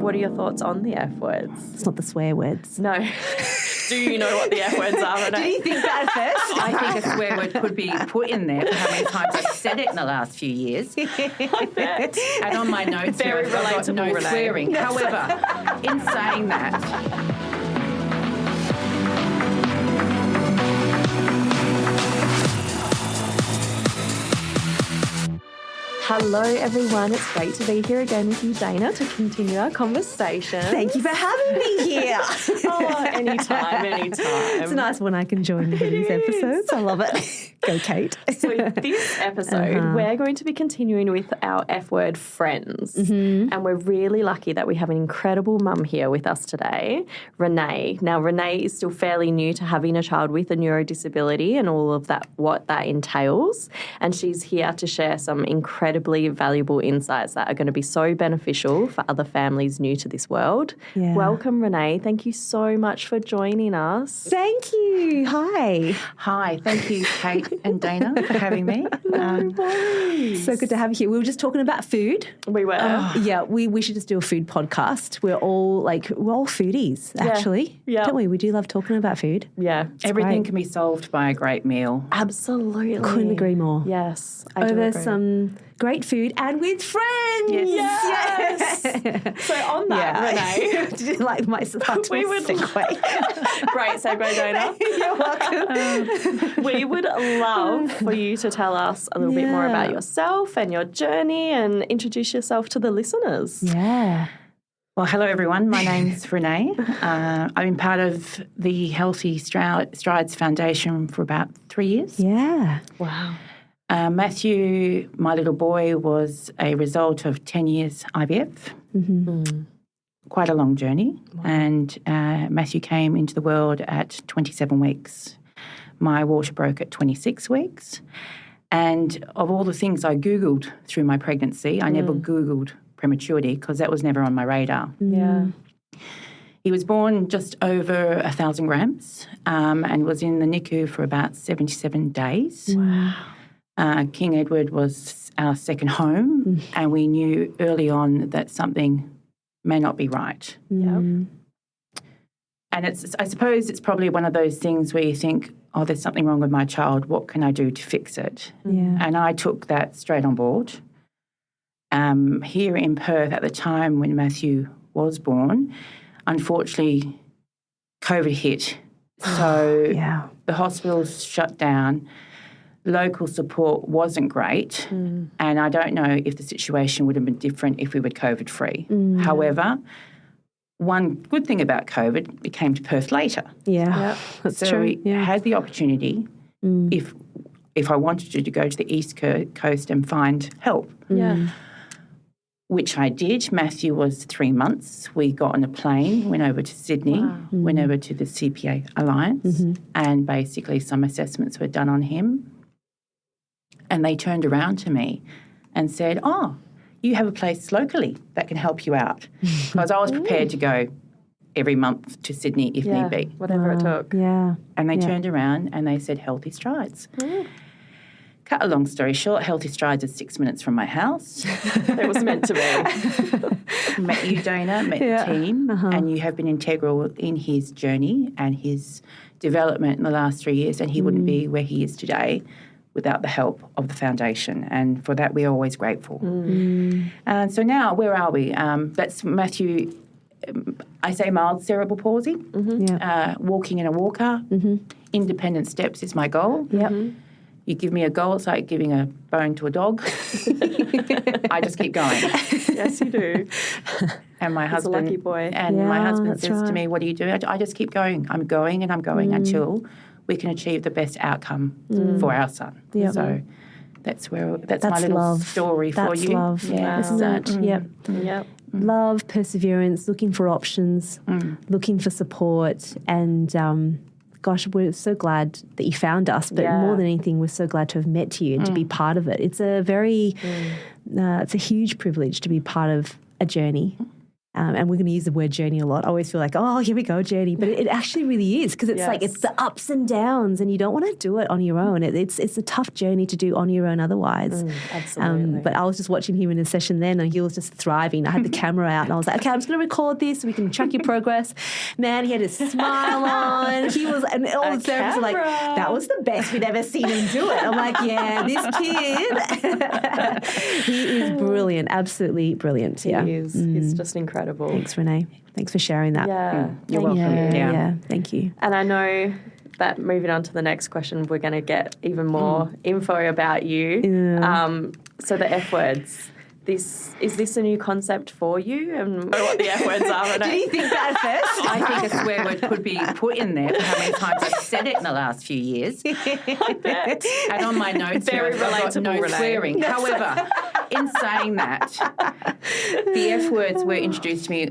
what are your thoughts on the F words? It's not the swear words. No. Do you know what the F words are, Rynae? Did you think that at first? I think a swear word could be put in there for how many times I've said it in the last few years. I bet. And on my notes, Very I've got relatable, no Rynae. swearing. However, in saying that, Hello, everyone. It's great to be here again with you, Dana, to continue our conversation. Thank you for having me here. Oh, anytime. It's nice when I can join you for these episodes. I love it. Go, Kate. So this episode, we're going to be continuing with our F word friends. And we're really lucky that we have an incredible mum here with us today, Rynae. Now, Rynae is still fairly new to having a child with a neurodisability and all of that, what that entails. And she's here to share some incredibly valuable insights that are going to be so beneficial for other families new to this world. Yeah. Welcome, Rynae. Thank you so much for joining us. Thank you. Hi. hi, thank you, Kate and Dana, for having me. So good to have you here. We were just talking about food. We were. Yeah, we should just do a food podcast. We're all foodies, actually. Yeah. Don't we? We do love talking about food. Yeah. Everything great. can be solved by a great meal. Absolutely. Couldn't agree more. Yes. I do Over agree. some great food and with friends. Yes. So on that, Rynae, Did you like my segue? great segue, Dana. You're welcome. We would love for you to tell us a little bit more about yourself and your journey and introduce yourself to the listeners. Yeah. Well, hello, everyone. My name's Rynae. I've been part of the Healthy Strides Foundation for about 3 years. Yeah. Wow. Matthew, my little boy, was a result of 10 years IVF. Quite a long journey. Wow. And Matthew came into the world at 27 weeks. My water broke at 26 weeks. And of all the things I Googled through my pregnancy, I never Googled prematurity because that was never on my radar. Yeah. He was born just over 1,000 grams and was in the NICU for about 77 days. Wow. King Edward was our second home, and we knew early on that something may not be right. Yeah. And I suppose it's probably one of those things where you think, oh, there's something wrong with my child. What can I do to fix it? Yeah. And I took that straight on board. Here in Perth at the time when Matthew was born, unfortunately, COVID hit. So the hospitals shut down. Local support wasn't great, and I don't know if the situation would have been different if we were COVID-free. However, one good thing about COVID, it came to Perth later. Yeah. That's so true. we had the opportunity, if I wanted to go to the East Coast and find help, which I did. Matthew was 3 months. We got on a plane, went over to Sydney, went over to the CPA Alliance, and basically some assessments were done on him. And they turned around to me and said, oh, you have a place locally that can help you out. Because I was prepared to go every month to Sydney if need be. Whatever it took. Yeah. And they turned around and they said, Healthy Strides. Cut a long story short, Healthy Strides is 6 minutes from my house. It was meant to be. Met you, Dana, met the team, and you have been integral in his journey and his development in the last 3 years, and he wouldn't be where he is today without the help of the foundation, and for that we're always grateful. And so now, where are we? That's Matthew, I say mild cerebral palsy, walking in a walker, independent steps is my goal. You give me a goal, it's like giving a bone to a dog. I just keep going. Yes, you do. And my husband, a lucky boy. And my husband says to me, what do you do? I just keep going. I'm going and I'm going until we can achieve the best outcome for our son. So that's my little story for you. That's love, isn't it? Yep. Love, perseverance, looking for options, looking for support, and gosh, we're so glad that you found us. But more than anything, we're so glad to have met you and to be part of it. It's a very, it's a huge privilege to be part of a journey and we're going to use the word journey a lot. I always feel like, oh, here we go, journey. But it actually really is, because it's like it's the ups and downs, and you don't want to do it on your own. It's a tough journey to do on your own otherwise. Absolutely. But I was just watching him in a session then, and he was just thriving. I had the camera out, and I was like, okay, I'm just going to record this so we can track your progress. Man, he had his smile on. He was, and all the therapists were like, that was the best we'd ever seen him do it. I'm like, yeah, this kid, he is brilliant, absolutely brilliant. He is. He's just incredible. Thanks, Rynae. Thanks for sharing that. Yeah. You're welcome. Yeah, thank you. And I know that moving on to the next question, we're going to get even more info about you. So the F words. Is this a new concept for you, and what the F words are? Did you think that first? I think a swear word could be put in there for how many times I've said it in the last few years. And on my notes, Very I've got no relatable, Rynae. swearing. However, in saying that, the F words were introduced to me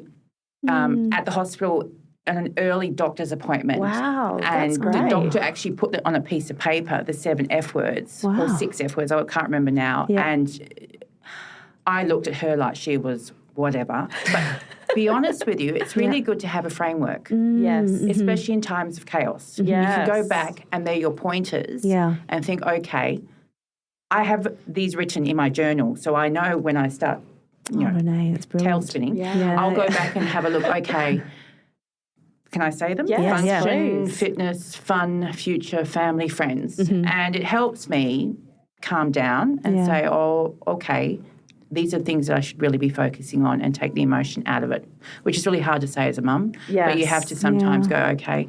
at the hospital at an early doctor's appointment. Wow, that's and great. the doctor actually put it on a piece of paper, the 7 F words, or 6 F words, I can't remember now. Yeah. And I looked at her like she was whatever. But to be honest with you, it's really good to have a framework. Yes. Especially in times of chaos. You can go back and they're your pointers and think, okay, I have these written in my journal, so I know when I start Rynae, that's brilliant. tail spinning, I'll go back and have a look, okay, can I say them? Yes, Function, please. fitness, fun, future, family, friends. And it helps me calm down and say, oh, okay, these are things that I should really be focusing on and take the emotion out of it, which is really hard to say as a mum. Yes. But you have to sometimes go, okay,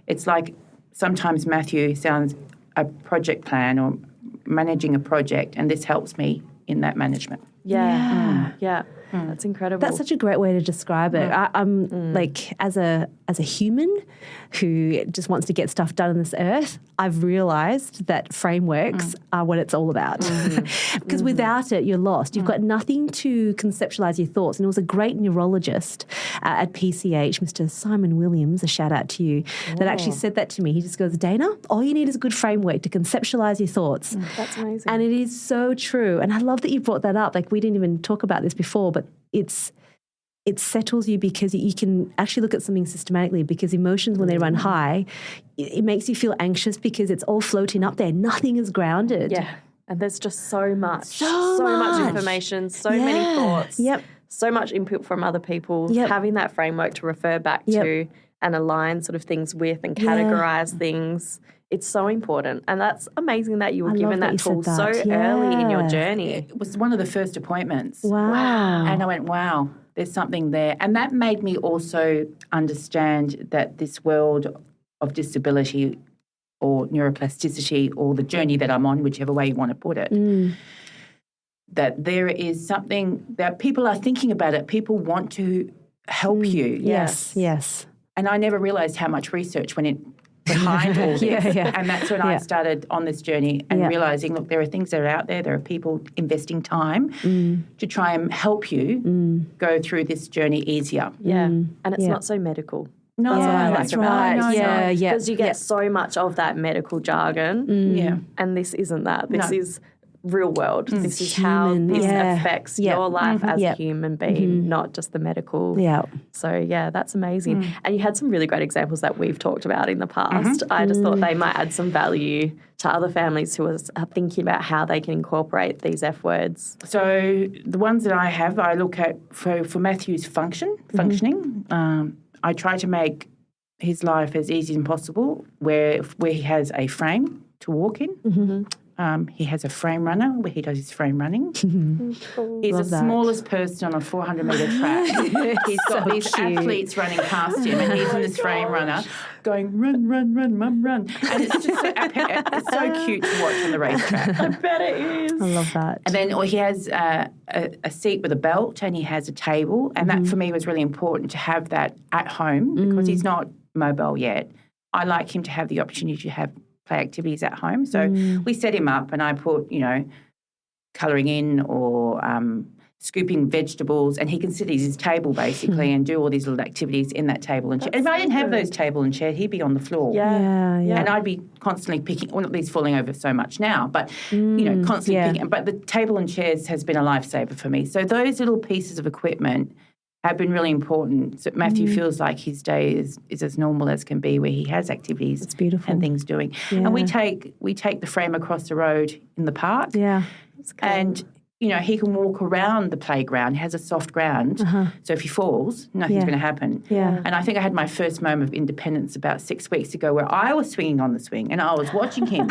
it's like sometimes Matthew sounds a project plan or managing a project, and this helps me in that management. Yeah. That's incredible. That's such a great way to describe it. I'm like, as a human who just wants to get stuff done on this earth, I've realised that frameworks are what it's all about. Because without it, you're lost. You've got nothing to conceptualise your thoughts. And it was a great neurologist at PCH, Mr. Simon Williams, a shout out to you, that actually said that to me. He just goes, Dana, all you need is a good framework to conceptualise your thoughts. That's amazing. And it is so true. And I love that you brought that up. Like, we didn't even talk about this before, but it settles you because you can actually look at something systematically, because emotions, when they run high, it makes you feel anxious because it's all floating up there. Nothing is grounded. Yeah. And there's just so much. So much information, so many thoughts. So much input from other people. Having that framework to refer back to and align sort of things with and categorise things. It's so important. And that's amazing that you were given that tool so early in your journey. It was one of the first appointments. Wow. And I went, wow, there's something there. And that made me also understand that this world of disability or neuroplasticity, or the journey that I'm on, whichever way you want to put it, that there is something that people are thinking about it. People want to help you. Yes. And I never realised how much research went in behind all this. And that's when I started on this journey and realising, look, there are things that are out there. There are people investing time to try and help you go through this journey easier. And it's not so medical. No, that's what I like that's about right. it. Because you get so much of that medical jargon. And this isn't that. This is real world. This is how this affects your life as a human being, not just the medical. So, that's amazing. And you had some really great examples that we've talked about in the past. I just thought they might add some value to other families who are thinking about how they can incorporate these F words. So the ones that I have, I look at for Matthew's functioning. I try to make his life as easy as possible, where he has a frame to walk in. He has a frame runner where he does his frame running. He's the smallest person on a 400-metre track. He's got these athletes running past him, and he's in this frame runner going, run, run, run, mum, run. And it's just it's so cute to watch on the racetrack. I bet it is. I love that. And then he has a seat with a belt, and he has a table. And that, for me, was really important to have that at home because he's not mobile yet. I like him to have the opportunity to have play activities at home. So we set him up, and I put, colouring in or scooping vegetables, and he can sit at his table basically and do all these little activities in that table and chair. If I didn't have those table and chair, he'd be on the floor. And I'd be constantly picking, well, not least falling over so much now, but, constantly picking. But the table and chairs has been a lifesaver for me. So those little pieces of equipment have been really important. So Matthew feels like his day is as normal as can be, where he has activities It's beautiful. and things doing. Yeah. And we take the frame across the road in the park. Yeah. And, you know, he can walk around the playground. He has a soft ground. So if he falls, nothing's going to happen. Yeah. And I think I had my first moment of independence about 6 weeks ago, where I was swinging on the swing and I was watching him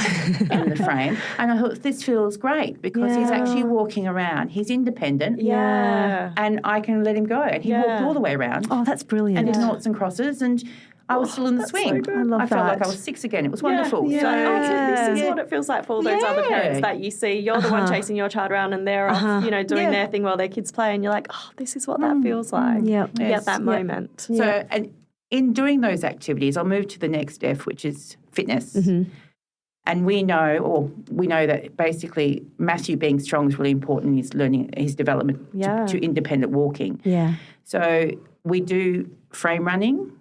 in the frame. And I thought, this feels great because he's actually walking around. He's independent. Yeah. And I can let him go. And he walked all the way around. Oh, that's brilliant. And did noughts and crosses. And I was still in the swing. so good. I love I felt that. like I was 6 again. It was wonderful. Yeah. So, This is what it feels like for all those other parents that you see. You're the one chasing your child around and they're off, you know, doing their thing while their kids play, and you're like, oh, this is what that feels like. Yep. You get that moment. So, and in doing those activities, I'll move to the next F, which is fitness. And we know that basically Matthew being strong is really important in his learning, his development to independent walking. Yeah. So we do frame running,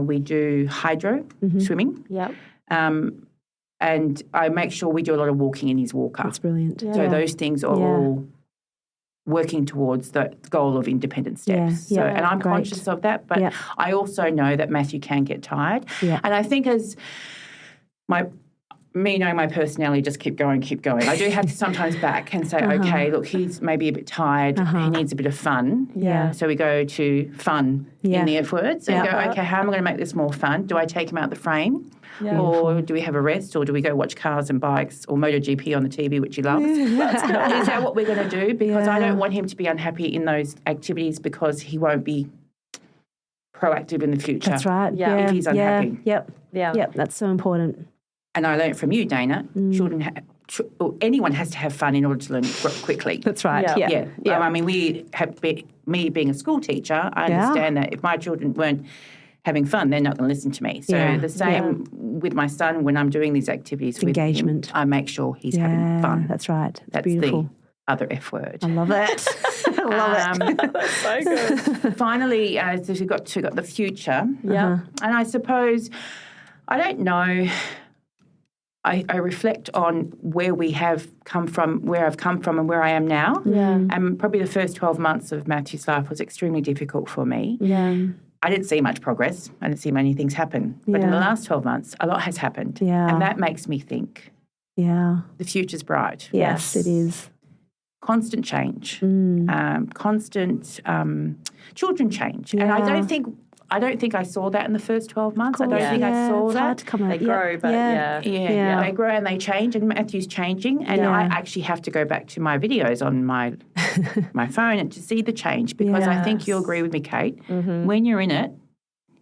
we do hydro swimming. Yep. And I make sure we do a lot of walking in his walker. That's brilliant. So those things are all working towards the goal of independent steps. Yeah, And I'm conscious of that, but I also know that Matthew can get tired. Yeah. And I think as me knowing my personality, just keep going. I do have to sometimes back and say, okay, look, he's maybe a bit tired. He needs a bit of fun. Yeah. So we go to fun in the F words and go, okay, how am I going to make this more fun? Do I take him out the frame? Yeah. Or do we have a rest? Or do we go watch cars and bikes or MotoGP on the TV, which he loves? Is that what we're going to do? Because I don't want him to be unhappy in those activities because he won't be proactive in the future. That's right. Yeah. If he's unhappy. Yep. Yeah. Yep. That's so important. And I learned from you, Dana, anyone has to have fun in order to learn quickly. That's right. Yeah. Yeah. I mean, me being a school teacher, I understand that if my children weren't having fun, they're not going to listen to me. So the same with my son when I'm doing these activities with engagement. him, I make sure he's having fun. That's right. That's beautiful. the other F word. I love it. I love it. That's so good. Finally, so we've got the future. Yeah. And I suppose, I don't know, I reflect on where we have come from, where I've come from and where I am now. Yeah. And probably the first 12 months of Matthew's life was extremely difficult for me. Yeah. I didn't see much progress. I didn't see many things happen. But in the last 12 months, a lot has happened. Yeah. And that makes me think Yeah. the future's bright. Yes, it is. Constant change. Constant children change. And I don't think I saw that in the first 12 months. I don't think I saw it's that. hard to come out. They grow, but Yeah, they grow and they change, and Matthew's changing. And I actually have to go back to my videos on my phone and to see the change because I think you'll agree with me, Kate. When you're in it,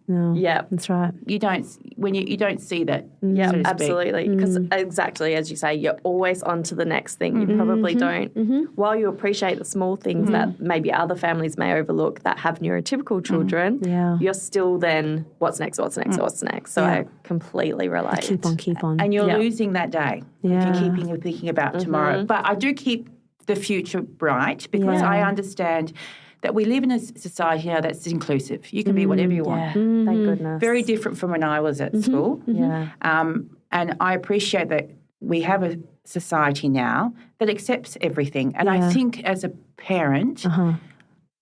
No. Yeah. That's right. you don't see that. Yeah, so to speak. absolutely. Because exactly as you say, you're always on to the next thing. You probably don't. While you appreciate the small things that maybe other families may overlook that have neurotypical children, you're still then what's next? So I completely relate. Keep on. And you're losing that day if you're thinking about tomorrow. But I do keep the future bright because I understand that we live in a society now that's inclusive. You can be whatever you want. Thank goodness. Very different from when I was at school. Yeah. And I appreciate that we have a society now that accepts everything. And I think as a parent,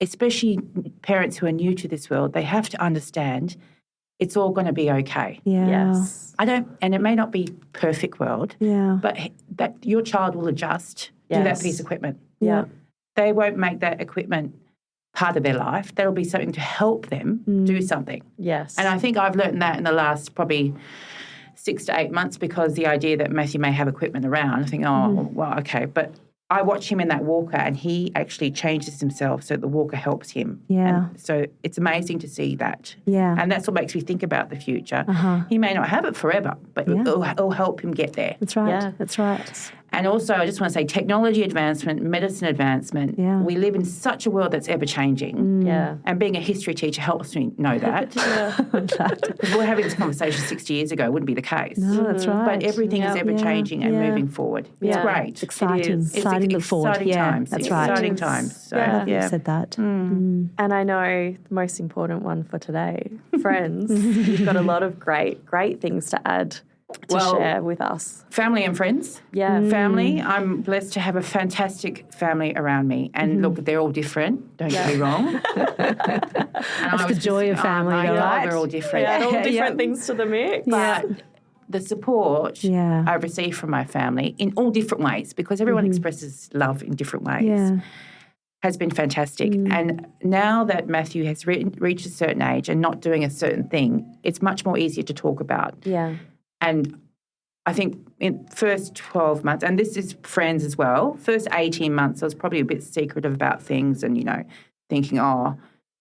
especially parents who are new to this world, they have to understand it's all going to be okay. Yeah. Yes. And it may not be perfect world, but that your child will adjust to that piece of equipment. Yeah. They won't make that equipment part of their life. That'll be something to help them do something. Yes. And I think I've learned that in the last probably 6 to 8 months because the idea that Matthew may have equipment around, I think, well, okay. But I watch him in that walker and he actually changes himself so the walker helps him. Yeah. And so it's amazing to see that. Yeah. And that's what makes me think about the future. He may not have it forever, but it'll help him get there. That's right. Yeah. That's right. And also, I just want to say technology advancement, medicine advancement. Yeah. We live in such a world that's ever-changing. Yeah. And being a history teacher helps me know that. If we were having this conversation 60 years ago, it wouldn't be the case. No, that's right. But everything is ever-changing and moving forward. It's great. It's exciting. It's exciting to look forward. Exciting times. That's It's right. exciting times. So, I love that you said that. And I know the most important one for today, friends, you've got a lot of great things to add to share with us? Family and friends. Yeah. Family. I'm blessed to have a fantastic family around me. And look, they're all different. Don't get me wrong. That's the joy of family, right? They're all different. Yeah, all different things to the mix. But the support I receive from my family in all different ways, because everyone expresses love in different ways, has been fantastic. And now that Matthew has reached a certain age and not doing a certain thing, it's much more easier to talk about. Yeah. And I think in the first 12 months, and this is friends as well, first 18 months I was probably a bit secretive about things and, thinking,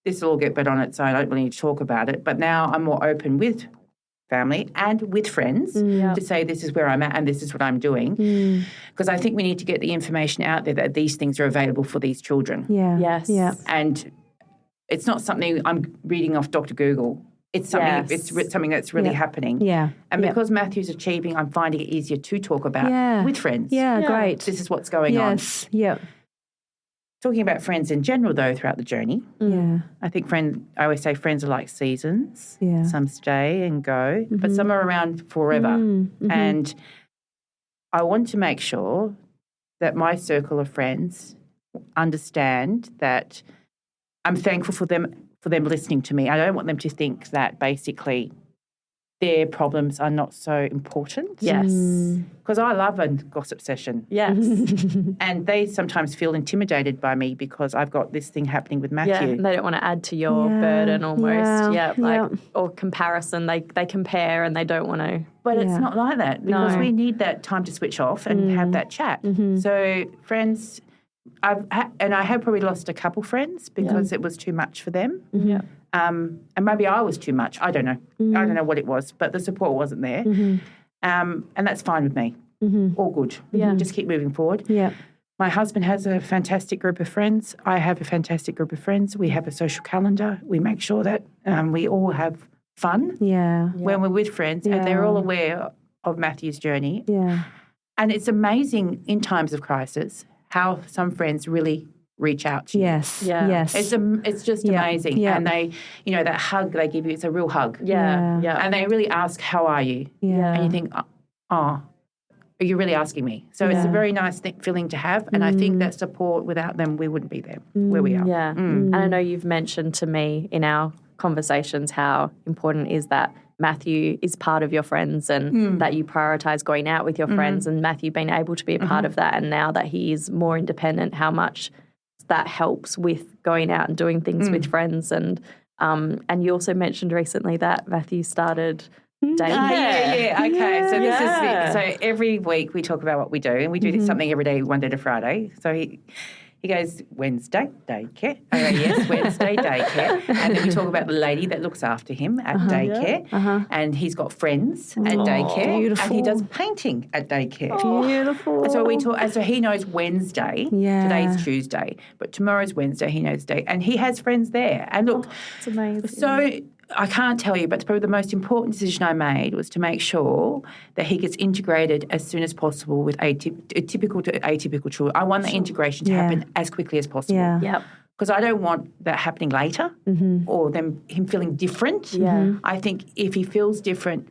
this will all get better on its own. I don't really need to talk about it. But now I'm more open with family and with friends to say this is where I'm at and this is what I'm doing. Because I think we need to get the information out there that these things are available for these children. Yeah. Yes. Yeah. And it's not something I'm reading off Dr. Google. It's something, it's something that's really happening. Yeah. And because Matthew's achieving, I'm finding it easier to talk about with friends. Yeah, great. This is what's going on. Yes. Yeah. Talking about friends in general, though, throughout the journey, I think I always say friends are like seasons. Yeah. Some stay and go, but some are around forever. And I want to make sure that my circle of friends understand that I'm thankful for them listening to me. I don't want them to think that basically their problems are not so important. Yes. Because I love a gossip session. Yes. And they sometimes feel intimidated by me because I've got this thing happening with Matthew. Yeah, and they don't want to add to your burden almost. Yeah. Or comparison. They compare and they don't want to. But it's not like that, because we need that time to switch off and have that chat. So friends, I have probably lost a couple friends because it was too much for them. Yeah. And maybe I was too much. I don't know. I don't know what it was, but the support wasn't there. And that's fine with me. All good. Yeah. Just keep moving forward. Yeah. My husband has a fantastic group of friends. I have a fantastic group of friends. We have a social calendar. We make sure that we all have fun when we're with friends, and they're all aware of Matthew's journey. Yeah. And it's amazing in times of crisis how some friends really reach out to you. Yes. Yeah. Yes. It's just amazing. Yeah. And they, that hug they give you, it's a real hug. Yeah. And they really ask, how are you? Yeah. And you think, are you really asking me? So it's a very nice feeling to have. And I think that support, without them, we wouldn't be there where we are. Yeah. And I know you've mentioned to me in our conversations how important it is that Matthew is part of your friends and that you prioritise going out with your friends, and Matthew being able to be a part of that, and now that he is more independent, how much that helps with going out and doing things with friends. And you also mentioned recently that Matthew started dating. Okay. So this is so every week we talk about what we do, and we do something every day, Monday to Friday. So he goes, Wednesday, daycare. Oh, yes, Wednesday, daycare. And then we talk about the lady that looks after him at daycare. And he's got friends at daycare. Beautiful. And he does painting at daycare. Beautiful. And so we talk, and so he knows Wednesday. Yeah. Today's Tuesday, but tomorrow's Wednesday. He knows day, and he has friends there. And look, It's amazing. so I can't tell you, but probably the most important decision I made was to make sure that he gets integrated as soon as possible with typical to atypical children. I want the integration to happen as quickly as possible. Yeah. Yep. Because I don't want that happening later or him feeling different. Yeah. I think if he feels different,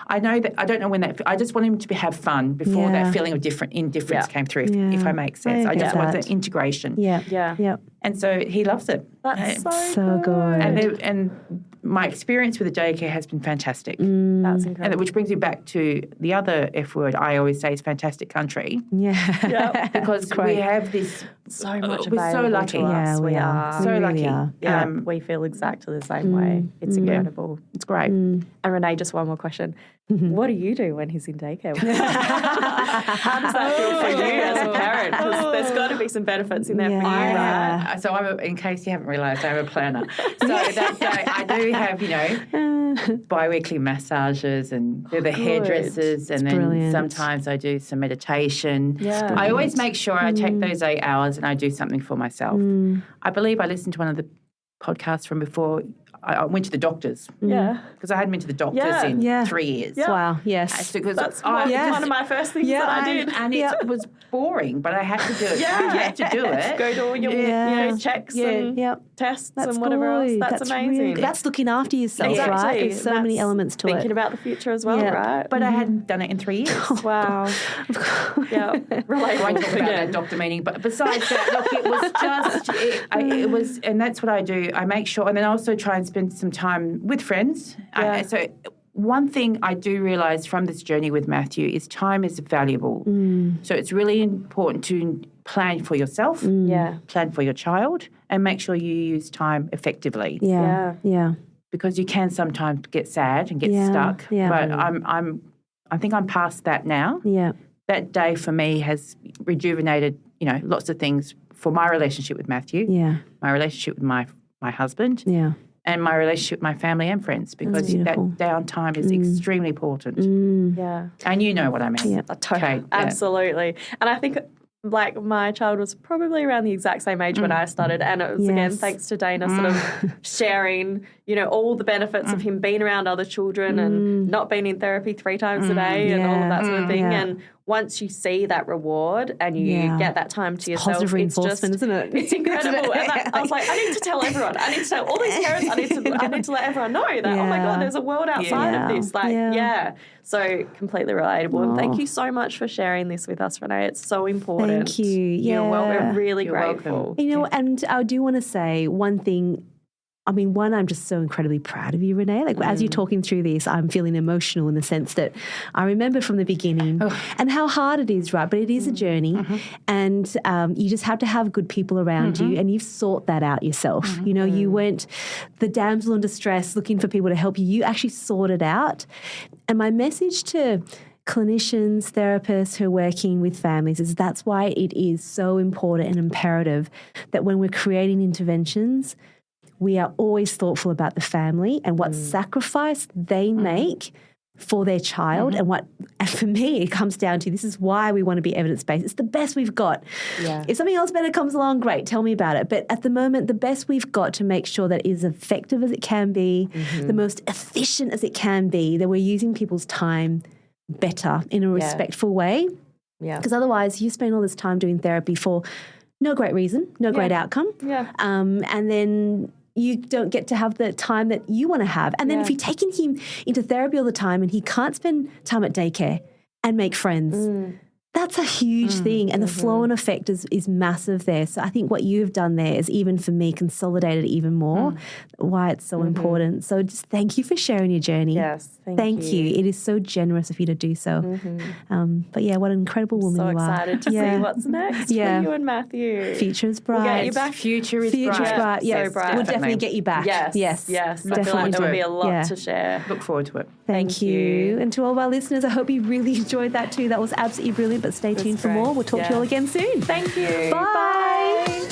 I don't know when that. I just want him to have fun before that feeling of indifference came through. If I make sense, I just want the integration. Yeah. Yeah. Yeah. And so he loves it. That's So good. And my experience with the daycare has been fantastic. That's incredible. And which brings me back to the other F word I always say is fantastic country. Yeah. Because we have this So much we're so available lucky. to us. Yeah, we are. So We really lucky. are. Yeah, we feel exactly the same way. It's incredible. It's great. And Rynae, just one more question. What do you do when he's in daycare? How does that feel for you as a parent? 'Cause there's got to be some benefits in there for you, right? So in case you haven't realised, I'm a planner. So I do have, bi-weekly massages and do the hairdressers, and then brilliant. sometimes I do some meditation. Yeah. I always make sure I take those 8 hours and I do something for myself. I believe I listened to one of the podcasts from before. I went to the doctors. Yeah. Because I hadn't been to the doctors in 3 years. Yeah. Wow, yes. Because That's one of my first things that I did. And it was boring, but I had to do it. I had to do it. Go to all your checks and tests and whatever else. That's amazing. Really, that's looking after yourself, right? There's so many elements to thinking about the future as well, right? But I hadn't done it in 3 years. Wow. Yeah. I won't talk about that doctor meeting. But besides that, look, it was just, it was, and that's what I do. I make sure, and then I also try and spend some time with friends. Yeah. So one thing I do realise from this journey with Matthew is time is valuable. So it's really important to plan for yourself, plan for your child, and make sure you use time effectively. Yeah. Because you can sometimes get sad and get stuck. Yeah. But I think I'm past that now. Yeah. That day for me has rejuvenated, lots of things for my relationship with Matthew, my relationship with my husband, and my relationship with my family and friends, because that downtime is extremely important. Yeah. And you know what I mean. Yeah. Totally. Absolutely. And I think like my child was probably around the exact same age when I started, and it was again thanks to Dana sort of sharing, all the benefits of him being around other children and not being in therapy 3 times a day and all of that sort of thing. And once you see that reward and you get that time to yourself, positive reinforcement, isn't it? It's incredible. And I was like, I need to tell everyone. I need to tell all these parents. I need to let everyone know that, oh my God, there's a world outside of this. So completely relatable. And thank you so much for sharing this with us, Rynae. It's so important. Thank you. Yeah. We're really You're grateful. welcome. And I do want to say one thing. I mean, one, I'm just so incredibly proud of you, Rynae. Like, as you're talking through this, I'm feeling emotional in the sense that I remember from the beginning and how hard it is, right? But it is a journey, and you just have to have good people around you, and you've sought that out yourself. You weren't the damsel in distress looking for people to help you. You actually sought it out. And my message to clinicians, therapists who are working with families is that's why it is so important and imperative that when we're creating interventions, we are always thoughtful about the family and what sacrifice they make for their child. And for me, it comes down to, this is why we want to be evidence-based. It's the best we've got. Yeah. If something else better comes along, great, tell me about it. But at the moment, the best we've got to make sure that it is effective as it can be, the most efficient as it can be, that we're using people's time better in a respectful way. Yeah. Because otherwise, you spend all this time doing therapy for no great reason, no great outcome. Yeah. And then you don't get to have the time that you want to have. And then if you're taking him into therapy all the time and he can't spend time at daycare and make friends, that's a huge thing. And the flow-on effect is massive there. So I think what you've done there is, even for me, consolidated it even more, why it's so important. So just thank you for sharing your journey. Yes, thank you. It is so generous of you to do so. But yeah, what an incredible woman you are. So excited to see what's next for you and Matthew. Future is bright. We'll get you back. Future is bright. Yes, so bright. We'll definitely get you back. Yes. I feel like there will be a lot to share. Look forward to it. Thank you. And to all of our listeners, I hope you really enjoyed that too. That was absolutely brilliant, but stay tuned for more. We'll talk to you all again soon. Thank you. Bye.